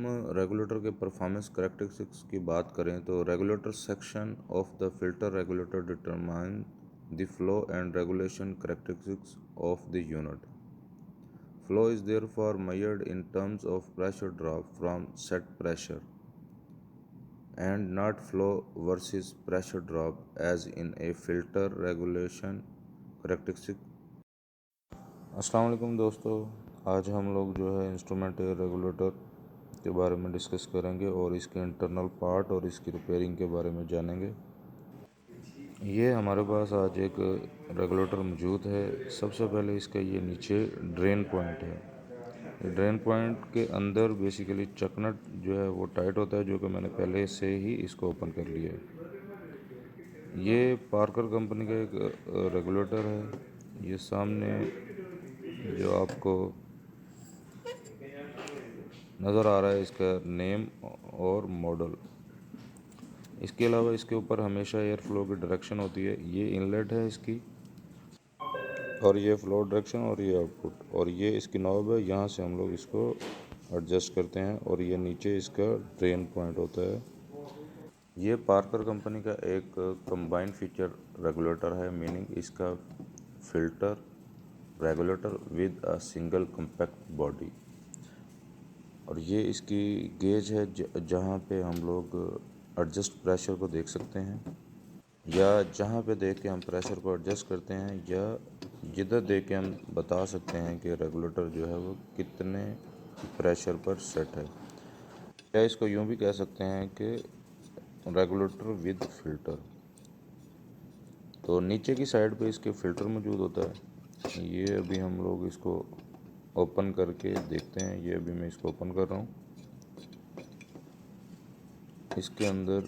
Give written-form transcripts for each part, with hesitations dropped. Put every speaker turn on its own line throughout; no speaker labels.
हम रेगुलेटर के performance characteristics की बात करें तो regulator section of the filter regulator determine the flow and regulation characteristics of the unit. Flow is therefore measured in terms of pressure drop from set pressure and not flow versus pressure drop as in a filter regulation characteristic. अस्सलाम वालेकुम दोस्तों, आज हम लोग जो है instrument air regulator के बारे में डिस्कस करेंगे और इसके इंटरनल पार्ट और इसकी रिपेयरिंग के बारे में जानेंगे। ये हमारे पास आज एक रेगुलेटर मौजूद है। सबसे पहले इसका ये नीचे ड्रेन पॉइंट है। ड्रेन पॉइंट के अंदर बेसिकली चकनट जो है वो टाइट होता है, जो कि मैंने पहले से ही इसको ओपन कर लिया है। ये पार्कर कंपनी का एक रेगुलेटर है। ये सामने जो आपको नज़र आ रहा है इसका नेम और मॉडल। इसके अलावा इसके ऊपर हमेशा एयर फ्लो की डायरेक्शन होती है। ये इनलेट है इसकी, और ये फ्लो डायरेक्शन, और ये आउटपुट, और ये इसकी नॉब है। यहाँ से हम लोग इसको एडजस्ट करते हैं, और ये नीचे इसका ड्रेन पॉइंट होता है। ये पार्कर कंपनी का एक कंबाइंड फीचर रेगुलेटर है, मीनिंग इसका filter regulator with a single compact body. और ये इसकी गेज है जहाँ पे हम लोग एडजस्ट प्रेशर को देख सकते हैं, या जहाँ पे देख के हम प्रेशर को एडजस्ट करते हैं, या जिधर देख के हम बता सकते हैं कि रेगुलेटर जो है वो कितने प्रेशर पर सेट है। या इसको यूँ भी कह सकते हैं कि रेगुलेटर विद फिल्टर। तो नीचे की साइड पे इसके फ़िल्टर मौजूद होता है। ये अभी हम लोग इसको ओपन करके देखते हैं। ये अभी मैं इसको ओपन कर रहा हूँ। इसके अंदर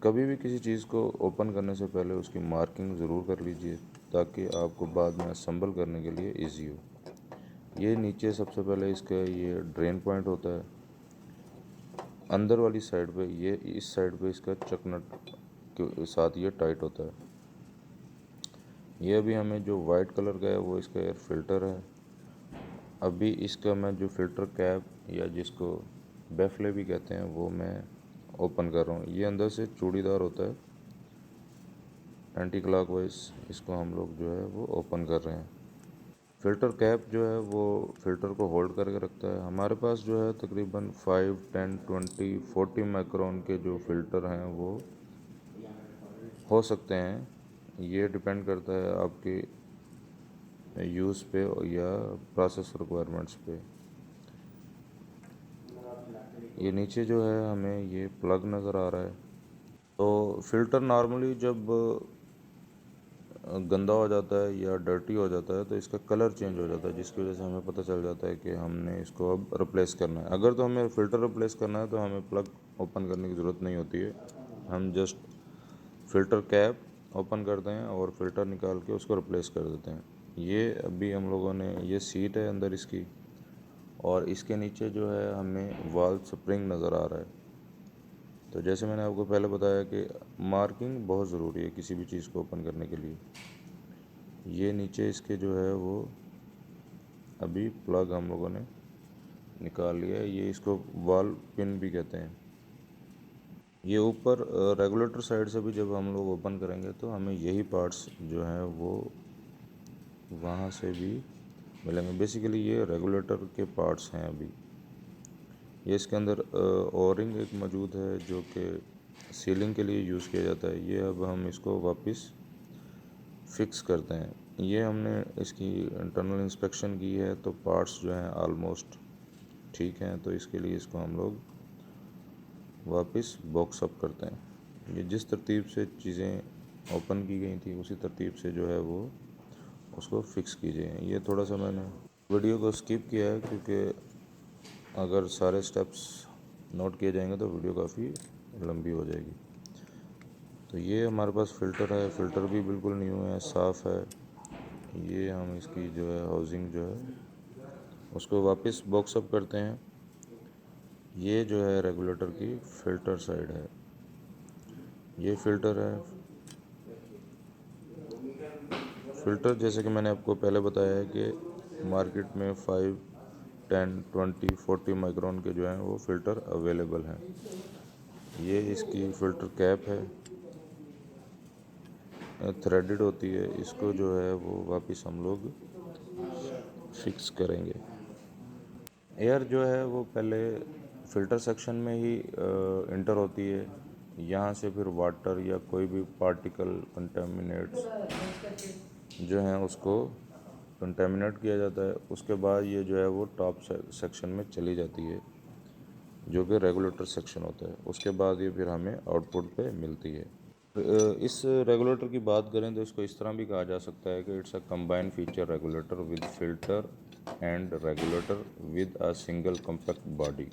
कभी भी किसी चीज़ को ओपन करने से पहले उसकी मार्किंग ज़रूर कर लीजिए, ताकि आपको बाद में असम्बल करने के लिए इजी हो। ये नीचे सबसे पहले इसका ये ड्रेन पॉइंट होता है। अंदर वाली साइड पे ये इस साइड पे इसका चकनट के साथ ये टाइट होता है। ये अभी हमें जो वाइट कलर का है वो इसका एयर फिल्टर है। अभी इसका मैं जो फ़िल्टर कैप, या जिसको बैफले भी कहते हैं, वो मैं ओपन कर रहा हूँ। ये अंदर से चूड़ीदार होता है। एंटी क्लॉकवाइज इसको हम लोग जो है वो ओपन कर रहे हैं। फ़िल्टर कैप जो है वो फ़िल्टर को होल्ड करके रखता है। हमारे पास जो है तकरीबन 5, 10, 20, 40 माइक्रोन के जो फ़िल्टर हैं वो हो सकते हैं। ये डिपेंड करता है आपके यूज़ पे या प्रोसेस रिक्वायरमेंट्स पे। ये नीचे जो है हमें ये प्लग नज़र आ रहा है। तो फ़िल्टर नॉर्मली जब गंदा हो जाता है या डर्टी हो जाता है तो इसका कलर चेंज हो जाता है, जिसकी वजह से हमें पता चल जाता है कि हमने इसको अब रिप्लेस करना है। अगर तो हमें फ़िल्टर रिप्लेस करना है तो हमें प्लग ओपन करने की ज़रूरत नहीं होती है। हम जस्ट फ़िल्टर कैप ओपन करते हैं और फ़िल्टर निकाल के उसको रिप्लेस कर देते हैं। ये अभी हम लोगों ने, ये सीट है अंदर इसकी, और इसके नीचे जो है हमें वाल्व स्प्रिंग नज़र आ रहा है। तो जैसे मैंने आपको पहले बताया कि मार्किंग बहुत ज़रूरी है किसी भी चीज़ को ओपन करने के लिए। ये नीचे इसके जो है वो अभी प्लग हम लोगों ने निकाल लिया है। ये इसको वाल्व पिन भी कहते हैं। ये ऊपर रेगुलेटर साइड से भी जब हम लोग ओपन करेंगे तो हमें यही पार्ट्स जो हैं वो वहाँ से भी मिलेंगे। बेसिकली ये रेगुलेटर के पार्ट्स हैं। अभी ये इसके अंदर ओरिंग एक मौजूद है जो कि सीलिंग के लिए यूज़ किया जाता है। ये अब हम इसको वापस फिक्स करते हैं। ये हमने इसकी इंटरनल इंस्पेक्शन की है, तो पार्ट्स जो हैं आलमोस्ट ठीक हैं। तो इसके लिए इसको हम लोग वापस बॉक्स अप करते हैं। ये जिस तरतीब से चीज़ें ओपन की गई थी उसी तरतीब से जो है वो उसको फिक्स कीजिए। ये थोड़ा सा मैंने वीडियो को स्किप किया है, क्योंकि अगर सारे स्टेप्स नोट किए जाएंगे तो वीडियो काफ़ी लंबी हो जाएगी। तो ये हमारे पास फ़िल्टर है। फ़िल्टर भी बिल्कुल न्यू है, साफ़ है। ये हम इसकी जो है हाउसिंग जो है उसको वापस बॉक्स अप करते हैं। ये जो है रेगुलेटर की फ़िल्टर साइड है। ये फ़िल्टर है। फ़िल्टर जैसे कि मैंने आपको पहले बताया है कि मार्केट में 5, 10, 20, 40 माइक्रोन के जो हैं वो फ़िल्टर अवेलेबल हैं। ये इसकी फ़िल्टर कैप है, थ्रेडेड होती है। इसको जो है वो वापस हम लोग फिक्स करेंगे। एयर जो है वो पहले फ़िल्टर सेक्शन में ही इंटर होती है। यहाँ से फिर वाटर या कोई भी पार्टिकल कंटेमिनेट्स जो हैं उसको कंटेमिनेट किया जाता है। उसके बाद ये जो है वो टॉप सेक्शन में चली जाती है, जो कि रेगुलेटर सेक्शन होता है। उसके बाद ये फिर हमें आउटपुट पे मिलती है। इस रेगुलेटर की बात करें तो इसको इस तरह भी कहा जा सकता है कि it's a combined feature regulator with filter and regulator with a single compact body.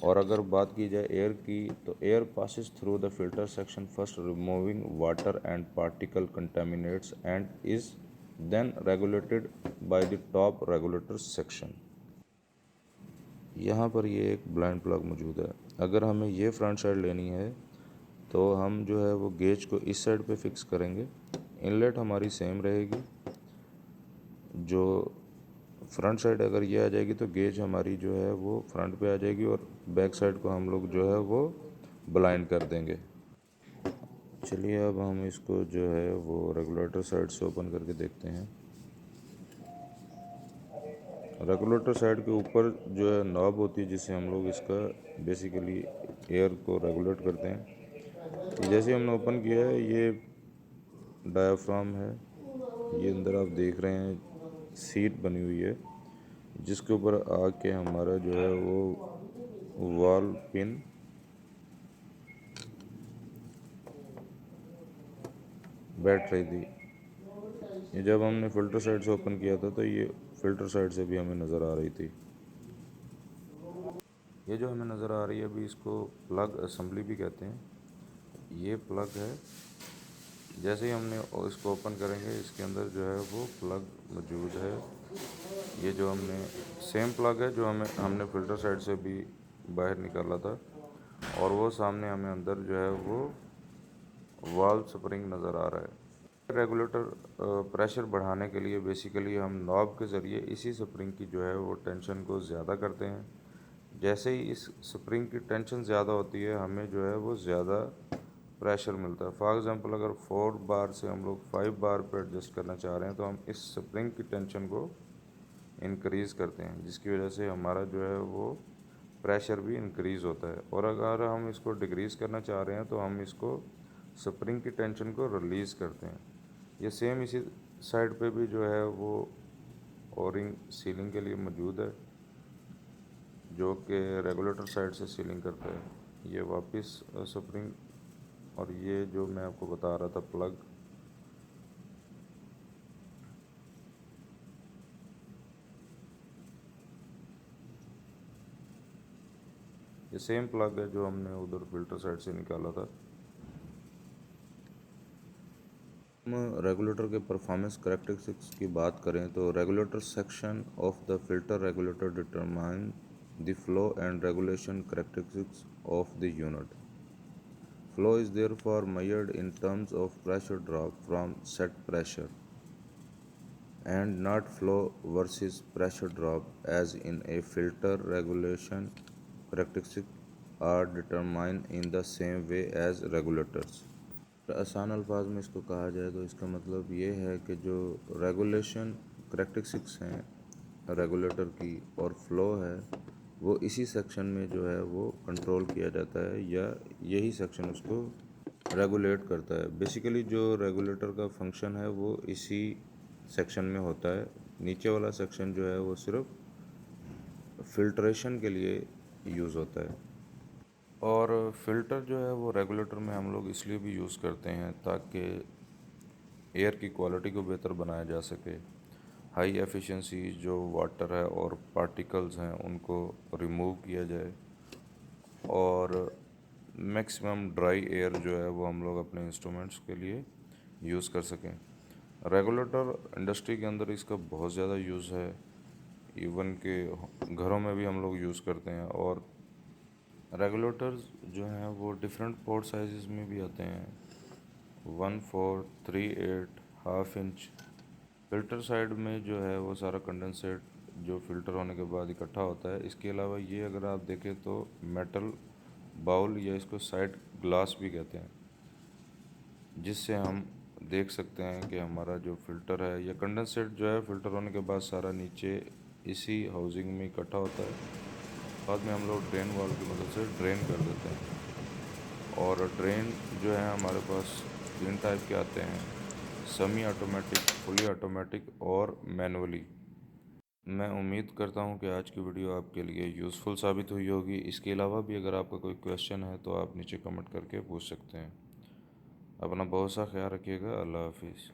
और अगर बात की जाए एयर की, तो air passes through the filter section first removing water and particle contaminants and is then regulated by the top regulator section. यहाँ पर ये एक ब्लाइंड प्लग मौजूद है। अगर हमें ये फ्रंट साइड लेनी है तो हम जो है वो गेज को इस साइड पे फिक्स करेंगे। इनलेट हमारी सेम रहेगी। जो फ्रंट साइड अगर ये आ जाएगी तो गेज हमारी जो है वो फ्रंट पे आ जाएगी और बैक साइड को हम लोग जो है वो ब्लाइंड कर देंगे। चलिए अब हम इसको जो है वो रेगुलेटर साइड से ओपन करके देखते हैं। रेगुलेटर साइड के ऊपर जो है नॉब होती है जिससे हम लोग इसका बेसिकली एयर को रेगुलेट करते हैं। जैसे हमने ओपन किया है, ये डायाफ्राम है। ये अंदर आप देख रहे हैं सीट बनी हुई है जिसके ऊपर आके हमारा जो है वो वॉल पिन बैठ रही थी। ये जब हमने फ़िल्टर साइड से ओपन किया था तो ये फ़िल्टर साइड से भी हमें नज़र आ रही थी। ये जो हमें नज़र आ रही है अभी, इसको प्लग असेंबली भी कहते हैं। ये प्लग है। जैसे ही हमने इसको ओपन करेंगे, इसके अंदर जो है वो प्लग मौजूद है। ये जो हमने सेम प्लग है जो हमने फ़िल्टर साइड से भी बाहर निकाला था, और वो सामने हमें अंदर जो है वो वाल्व स्प्रिंग नज़र आ रहा है। रेगुलेटर प्रेशर बढ़ाने के लिए बेसिकली हम नॉब के ज़रिए इसी स्प्रिंग की जो है वो टेंशन को ज़्यादा करते हैं। जैसे ही इस स्प्रिंग की टेंशन ज़्यादा होती है, हमें जो है वो ज़्यादा प्रेशर मिलता है। फॉर एग्ज़ाम्पल अगर 4 बार से हम लोग 5 बार पर एडजस्ट करना चाह रहे हैं तो हम इस स्प्रिंग की टेंशन को इंक्रीज़ करते हैं, जिसकी वजह से हमारा जो है वो प्रेशर भी इंक्रीज़ होता है। और अगर हम इसको डिक्रीज़ करना चाह रहे हैं तो हम इसको स्प्रिंग की टेंशन को रिलीज़ करते हैं। ये सेम इसी साइड पे भी जो है वो ओरिंग सीलिंग के लिए मौजूद है, जो कि रेगुलेटर साइड से सीलिंग करता है। ये वापस स्प्रिंग, और ये जो मैं आपको बता रहा था प्लग, ये सेम प्लग है जो हमने उधर फिल्टर साइड से निकाला था। हम रेगुलेटर के परफॉर्मेंस करैक्टरिस्टिक्स की बात करें तो regulator section of the filter regulator determine the flow and regulation characteristics of the unit. Flow is therefore measured in terms of pressure drop from set pressure and not flow versus pressure drop, as in a filter. Regulation characteristics are determined in the same way as regulators. आसान अल्फाज में इसको कहा जाए तो इसका मतलब ये है कि जो रेगुलेशन करैक्टरिस्टिक्स हैं रेगुलेटर की और फ्लो है, वो इसी सेक्शन में जो है वो कंट्रोल किया जाता है, या यही सेक्शन उसको रेगुलेट करता है। बेसिकली जो रेगुलेटर का फंक्शन है वो इसी सेक्शन में होता है। नीचे वाला सेक्शन जो है वो सिर्फ फिल्ट्रेशन के लिए यूज़ होता है। और फ़िल्टर जो है वो रेगुलेटर में हम लोग इसलिए भी यूज़ करते हैं ताकि एयर की क्वालिटी को बेहतर बनाया जा सके। हाई एफिशिएंसी जो वाटर है और पार्टिकल्स हैं उनको रिमूव किया जाए, और मैक्सिमम ड्राई एयर जो है वो हम लोग अपने इंस्ट्रूमेंट्स के लिए यूज़ कर सकें। रेगुलेटर इंडस्ट्री के अंदर इसका बहुत ज़्यादा यूज़ है। इवन के घरों में भी हम लोग यूज़ करते हैं। और रेगुलेटर्स जो हैं वो डिफरेंट पोर्ट साइज़ में भी आते हैं, 1, 4, 3, 8, हाफ इंच। फ़िल्टर साइड में जो है वो सारा कंडेंसेट जो फ़िल्टर होने के बाद इकट्ठा होता है। इसके अलावा ये अगर आप देखें तो मेटल बाउल या इसको साइड ग्लास भी कहते हैं, जिससे हम देख सकते हैं कि हमारा जो फ़िल्टर है या कंडेंसेट जो है फ़िल्टर होने के बाद सारा नीचे इसी हाउसिंग में इकट्ठा होता है। बाद में हम लोग ड्रेन वाल्व की मदद से ड्रेन कर देते हैं। और ड्रेन जो है हमारे पास 3 टाइप के आते हैं, सेमी ऑटोमेटिक, फुली ऑटोमेटिक और मैनुअली। मैं उम्मीद करता हूँ कि आज की वीडियो आपके लिए यूज़फुल साबित हुई होगी। इसके अलावा भी अगर आपका कोई क्वेश्चन है तो आप नीचे कमेंट करके पूछ सकते हैं। अपना बहुत सा ख्याल रखिएगा। अल्लाह हाफिज़।